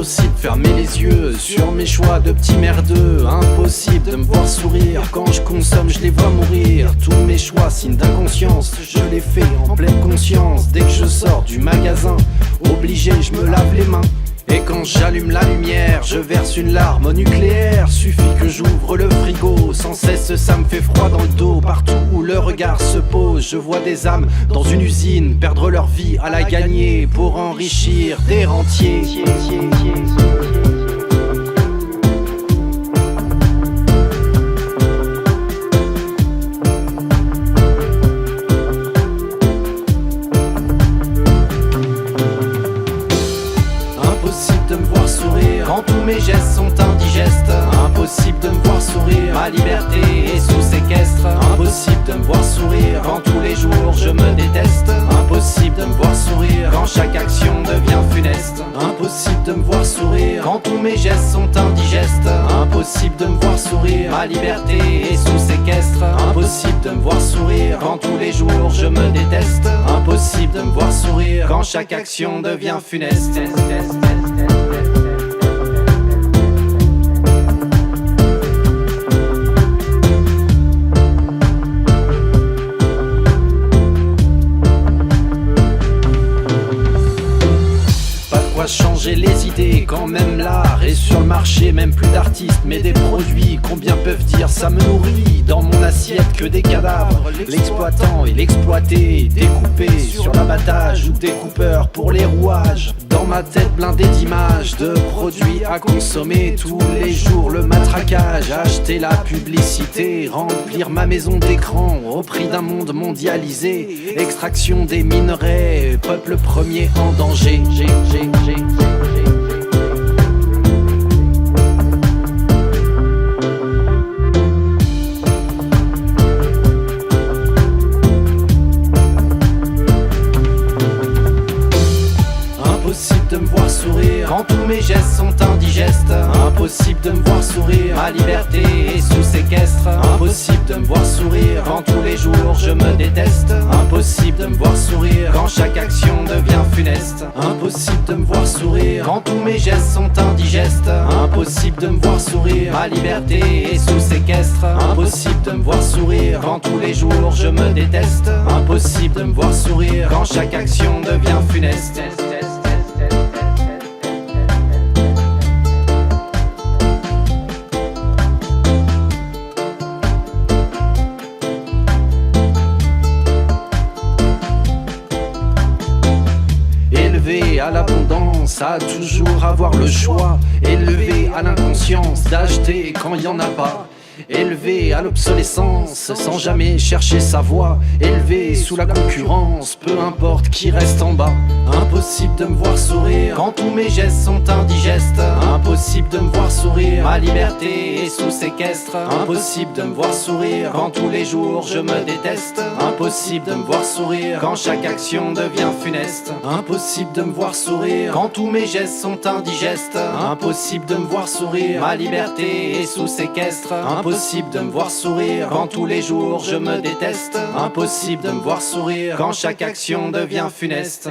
Impossible de fermer les yeux sur mes choix de petits merdeux. Impossible de me voir sourire quand je consomme, je les vois mourir. Tous mes choix, signes d'inconscience, je les fais en pleine conscience. Dès que je sors du magasin, obligé, je me lave les mains. Et quand j'allume la lumière, je verse une larme au nucléaire. Suffit que j'ouvre le frigo, sans cesse ça me fait froid dans le dos. Partout où le regard se pose, je vois des âmes dans une usine perdre leur vie à la gagner pour enrichir des rentiers. Impossible de me voir sourire quand tous mes gestes sont indigestes. Impossible de me voir sourire, ma liberté est sous séquestre. Impossible de me voir sourire quand tous les jours je me déteste. Impossible de me voir sourire quand chaque action devient funeste. Impossible de me voir sourire quand tous mes gestes sont indigestes. Impossible de me voir sourire, ma liberté est sous séquestre. Impossible de me voir sourire quand tous les jours je me déteste. Impossible de me voir sourire quand chaque action devient funeste. Changer les idées quand même l'art est sur le marché, même plus d'artistes mais des produits. Combien peuvent dire ça me nourrit dans mon assiette que des cadavres. L'exploitant et l'exploité découpés sur l'abattage ou découpeurs pour les rouages. Dans ma tête blindée d'images de produits à consommer tous les jours. Le matraquage, acheter la publicité, remplir ma maison d'écran au prix d'un monde mondialisé. Extraction des minerais, peuple premier en danger. Impossible de me voir sourire quand tous mes gestes sont indigestes. Impossible de me voir sourire, ma liberté est sous séquestre. Impossible de me voir sourire quand tous les jours je me déteste. Impossible de me voir sourire quand chaque action devient funeste. Impossible de me voir sourire quand tous mes gestes sont indigestes. Impossible de me voir sourire, ma liberté est sous séquestre. Impossible de me voir sourire quand tous les jours je me déteste. Impossible de me voir sourire quand chaque action devient funeste. Élevé à l'abondance, à toujours avoir le choix. Élevé à l'inconscience d'acheter quand il y en a pas. Élevé à l'obsolescence sans jamais chercher sa voie. Élevé sous la concurrence, peu importe qui reste en bas. Impossible de me voir sourire quand tous mes gestes sont indigestes. Impossible de me voir sourire, ma liberté est sous séquestre. Impossible de me voir sourire quand tous les jours je me déteste. Impossible de me voir sourire quand chaque action devient funeste. Impossible de me voir sourire quand tous mes gestes sont indigestes. Impossible de me voir sourire, ma liberté est sous séquestre. Impossible de me voir sourire quand tous les jours je me déteste. Impossible de me voir sourire quand chaque action devient funeste.